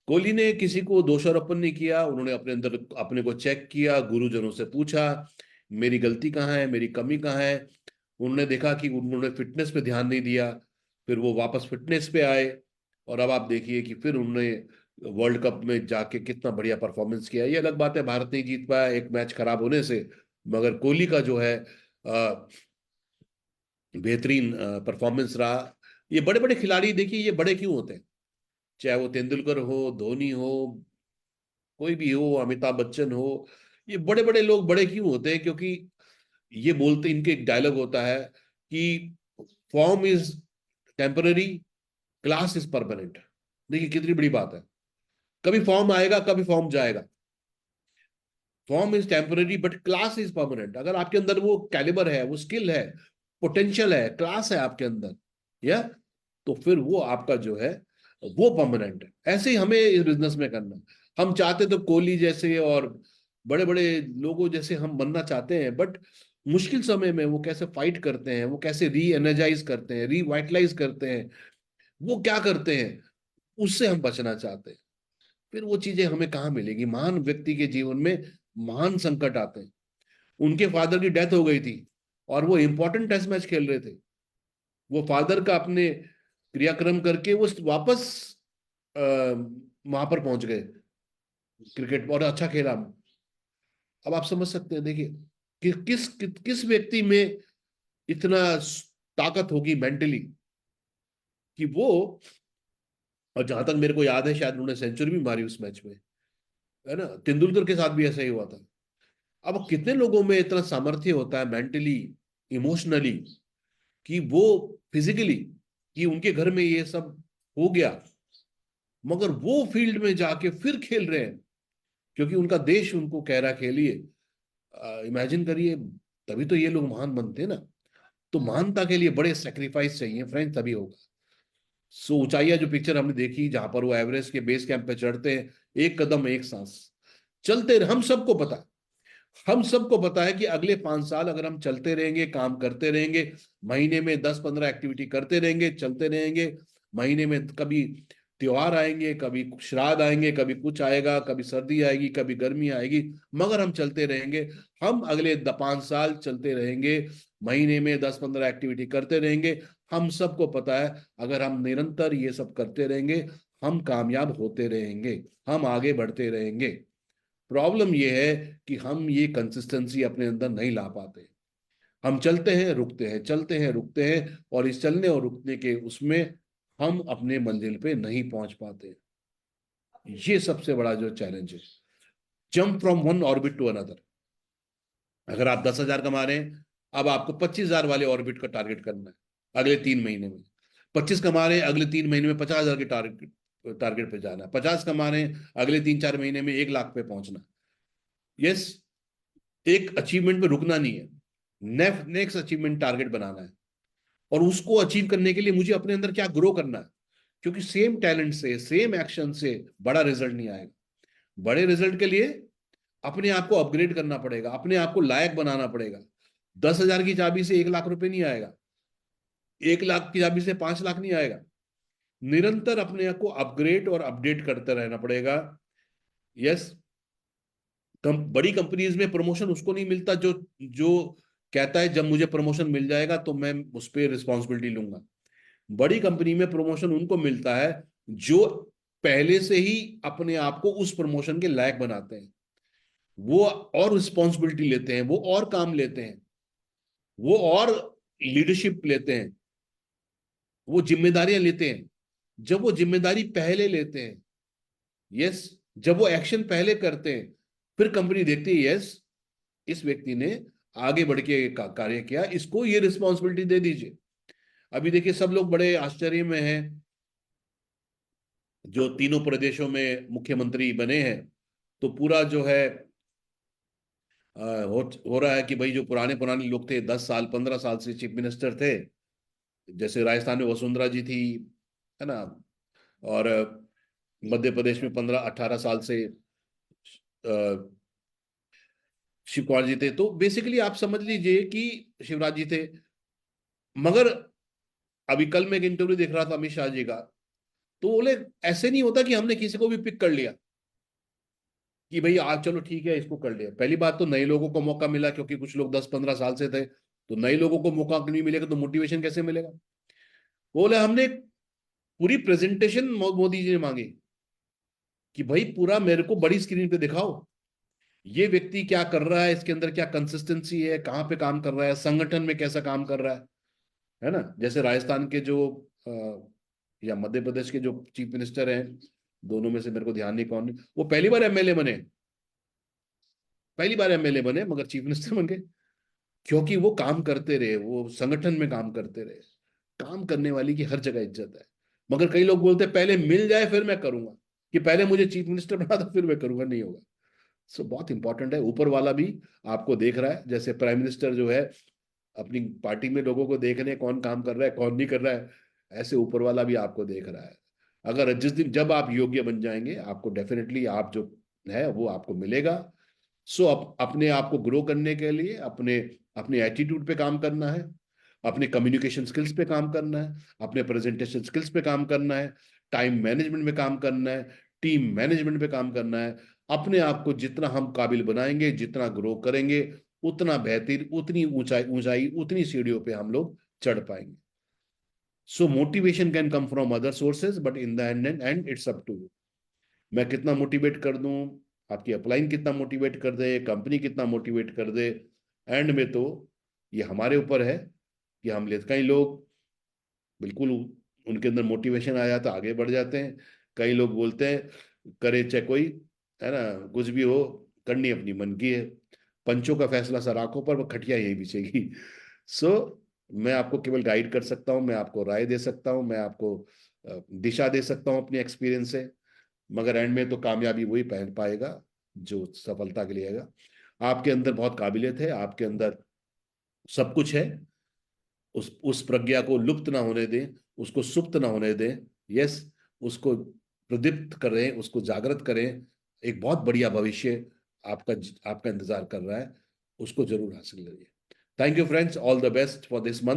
कोहली ने किसी को दोषारोपण नहीं किया, उन्होंने अपने अंदर अपने को चेक किया, गुरुजनों से पूछा मेरी गलती कहाँ है, मेरी कमी कहाँ है। उन्होंने देखा कि उन्होंने फिटनेस पे ध्यान नहीं दिया, फिर वो वापस फिटनेस पे आए, और अब आप देखिए कि फिर उन्होंने वर्ल्ड कप में जाके कितना बढ़िया परफॉर्मेंस किया। ये अलग बात है भारत नहीं जीत पाया एक मैच खराब होने से, मगर कोहली का जो है बेहतरीन परफॉर्मेंस रहा। ये बड़े बड़े खिलाड़ी देखिए, ये बड़े क्यों होते हैं, चाहे वो तेंदुलकर हो, धोनी हो, कोई भी हो, अमिताभ बच्चन हो, ये बड़े बड़े लोग बड़े क्यों होते हैं? क्योंकि ये बोलते, इनके एक डायलॉग होता है कि form is temporary, class is permanent. देखिए कितनी बड़ी बात है, कभी फॉर्म आएगा कभी फॉर्म जाएगा। Form is temporary but class is permanent. अगर आपके अंदर वो कैलिबर है, वो स्किल है, पोटेंशियल है, क्लास है आपके अंदर, या तो फिर वो आपका जो है वो परमानेंट है। ऐसे ही हमें इस बिजनेस में करना है। हम चाहते तो कोहली जैसे और बड़े बड़े लोगों जैसे हम बनना चाहते हैं, बट मुश्किल समय में वो कैसे फाइट करते हैं, वो कैसे री एनर्जाइज करते हैं, रिवाइटलाइज करते हैं, वो क्या करते हैं, उससे हम बचना चाहते हैं। फिर वो चीजें हमें कहाँ मिलेगी? महान व्यक्ति के जीवन में महान संकट आते हैं। उनके फादर की डेथ हो गई थी और वो इंपॉर्टेंट टेस्ट मैच खेल रहे थे, वो फादर का अपने क्रियाक्रम करके वो वापस वहां पर पहुंच गए, क्रिकेट और अच्छा खेला। अब आप समझ सकते हैं, देखिए कि किस व्यक्ति में इतना ताकत होगी मेंटली कि वो, और जहां तक मेरे को याद है शायद उन्होंने सेंचुरी भी मारी उस मैच में, है ना? तेंदुलकर के साथ भी ऐसा ही हुआ था। अब कितने लोगों में इतना सामर्थ्य होता है मेंटली, इमोशनली, कि वो फिजिकली, कि उनके घर में ये सब हो गया, मगर वो फील्ड में जाके फिर खेल रहे हैं क्योंकि उनका देश उनको कह रहा खेलिए। इमेजिन करिए, तभी तो ये लोग महान बनते हैं ना। तो महानता के लिए बड़े सेक्रीफाइस चाहिए फ्रेंड, तभी होगा। सो ऊंचाइयां जो पिक्चर हमने देखी जहां पर वो एवरेस्ट के बेस कैंप पे चढ़ते हैं, एक कदम एक सांस, चलते रहे। हम सबको पता है, हम सबको पता है कि अगले 5 साल अगर हम चलते रहेंगे, काम करते रहेंगे, महीने में 10-15 एक्टिविटी करते रहेंगे, चलते रहेंगे, महीने में कभी त्योहार आएंगे, कभी श्राद्ध आएंगे, कभी कुछ आएगा, कभी सर्दी आएगी, कभी गर्मी आएगी, मगर हम चलते रहेंगे। हम अगले 5 साल चलते रहेंगे, महीने में 10-15 एक्टिविटी करते रहेंगे। हम सबको पता है अगर हम निरंतर ये सब करते रहेंगे, हम कामयाब होते रहेंगे, हम आगे बढ़ते रहेंगे। प्रॉब्लम ये है कि हम ये कंसिस्टेंसी अपने अंदर नहीं ला पाते। हम चलते हैं रुकते हैं, चलते हैं रुकते हैं, और इस चलने और रुकने के उसमें हम अपने मंजिल पे नहीं पहुंच पाते। ये सबसे बड़ा जो चैलेंज है, jump from one orbit to another. अगर आप 10,000 कमा रहे हैं, अब आपको 25,000 वाले ऑर्बिट का टारगेट करना है अगले 3 महीने में। 25 कमा रहे हैं, अगले 3 महीने में 50,000 के टारगेट टारगेट पे जाना है, 50 कमा रहे हैं, अगले 3-4 महीने में 1 लाख पे पहुंचना। यस, एक अचीवमेंट पे रुकना नहीं है, नेक्स्ट अचीवमेंट टारगेट बनाना है। और उसको अचीव करने के लिए मुझे अपने अंदर क्या ग्रो करना है, क्योंकि सेम टैलेंट से, सेम एक्शन से बड़ा रिजल्ट नहीं आएगा। बड़े रिजल्ट के लिए अपने आप को अपग्रेड करना पड़ेगा, अपने आप को लायक बनाना पड़ेगा। 10,000 की चाबी से 1 लाख रुपए नहीं आएगा, 1 लाख की चाबी से 5 लाख नहीं आएगा। निरंतर अपने आप को अपग्रेड और अपडेट करते रहना पड़ेगा। यस, बड़ी कंपनीज में प्रमोशन उसको नहीं मिलता जो जो कहता है जब मुझे प्रमोशन मिल जाएगा तो मैं उस पर रिस्पॉन्सिबिलिटी लूंगा। बड़ी कंपनी में प्रमोशन उनको मिलता है जो पहले से ही अपने आप को उस प्रमोशन के लायक बनाते हैं। वो और रिस्पॉन्सिबिलिटी लेते हैं, वो और काम लेते हैं, वो और लीडरशिप लेते हैं, वो जिम्मेदारियां लेते हैं। जब वो जिम्मेदारी पहले लेते हैं, यस, जब वो एक्शन पहले करते हैं, फिर कंपनी देखती है यस, इस व्यक्ति ने आगे बढ़ के कार्य किया, इसको ये रिस्पॉन्सिबिलिटी दे दीजिए। अभी देखिए सब लोग बड़े आश्चर्य में हैं, जो तीनों प्रदेशों में मुख्यमंत्री बने हैं, तो पूरा जो है हो रहा है कि भाई जो पुराने पुराने लोग थे, 10 साल 15 साल से चीफ मिनिस्टर थे, जैसे राजस्थान में वसुंधरा जी थी, है ना, और मध्य प्रदेश में 15-18 साल से शिव कुमार जी थे। तो बेसिकली आप समझ लीजिए कि शिवराज जी थे। मगर अभी कल मैं एक इंटरव्यू देख रहा था अमित शाह जी का, तो बोले ऐसे नहीं होता कि हमने किसी को भी पिक कर लिया कि भाई आज चलो ठीक है इसको कर लिया। पहली बात तो नए लोगों को मौका मिला, क्योंकि कुछ लोग 10-15 साल से थे, तो नए लोगों को मौका नहीं मिलेगा तो मोटिवेशन कैसे मिलेगा। बोले हमने पूरी प्रेजेंटेशन मोदी जी ने मांगी कि भाई पूरा मेरे को बड़ी स्क्रीन पे दिखाओ, ये व्यक्ति क्या कर रहा है, इसके अंदर क्या कंसिस्टेंसी है, कहाँ पे काम कर रहा है, संगठन में कैसा काम कर रहा है ना। जैसे राजस्थान के जो या मध्य प्रदेश के जो चीफ मिनिस्टर हैं, दोनों में से मेरे को ध्यान नहीं कौन, वो पहली बार एमएलए बने, पहली बार एमएलए बने मगर चीफ मिनिस्टर बन गए, क्योंकि वो काम करते रहे, वो संगठन में काम करते रहे। काम करने वाली की हर जगह इज्जत है। मगर कई लोग बोलते हैं पहले मिल जाए फिर मैं करूंगा, कि पहले मुझे चीफ मिनिस्टर बना दो फिर मैं करूंगा, नहीं होगा। सो बहुत इंपॉर्टेंट है, ऊपर वाला भी आपको देख रहा है। जैसे प्राइम मिनिस्टर जो है अपनी पार्टी में लोगों को देख रहे हैं कौन काम कर रहा है कौन नहीं कर रहा है, ऐसे ऊपर वाला भी आपको देख रहा है। अगर जिस दिन जब आप योग्य बन जाएंगे, आपको डेफिनेटली आप जो है वो आपको मिलेगा। सो अपने आप को ग्रो करने के लिए अपने अपने एटीट्यूड पे काम करना है, अपने कम्युनिकेशन स्किल्स पे काम करना है, अपने प्रेजेंटेशन स्किल्स पे काम करना है, टाइम मैनेजमेंट में काम करना है, टीम मैनेजमेंट पे काम करना है। अपने आप को जितना हम काबिल बनाएंगे, जितना ग्रो करेंगे, उतना बेहतर, उतनी ऊंचाई ऊंचाई उतनी सीढ़ियों पे हम लोग चढ़ पाएंगे। So motivation can come from other sources, but in the end it's up to you. मैं कितना मोटिवेट कर दूं, आपकी अपलाइन कितना मोटिवेट कर दे, कंपनी कितना मोटिवेट कर दे, एंड में तो ये हमारे ऊपर है कि हम ले। कई लोग बिल्कुल उनके अंदर मोटिवेशन आ जाता, आगे बढ़ जाते हैं। कई लोग बोलते हैं करे चाहे कोई, है ना, कुछ भी हो, करनी अपनी मन की है, पंचों का फैसला सर आंखों पर, वो खटिया यही बिछेगी। सो मैं आपको केवल गाइड कर सकता हूँ, मैं आपको राय दे सकता हूँ, मैं आपको दिशा दे सकता हूँ अपनी एक्सपीरियंस से। मगर एंड में तो कामयाबी वही पहन पाएगा जो सफलता के लिए आएगा। आपके अंदर बहुत काबिलियत है, आपके अंदर सब कुछ है। उस प्रज्ञा को लुप्त ना होने दें, उसको सुप्त ना होने दें। यस, उसको प्रदीप्त करें, उसको जागृत करें। एक बहुत बढ़िया भविष्य आपका आपका इंतजार कर रहा है, उसको जरूर हासिल करिए। Thank you friends, all the best for this month.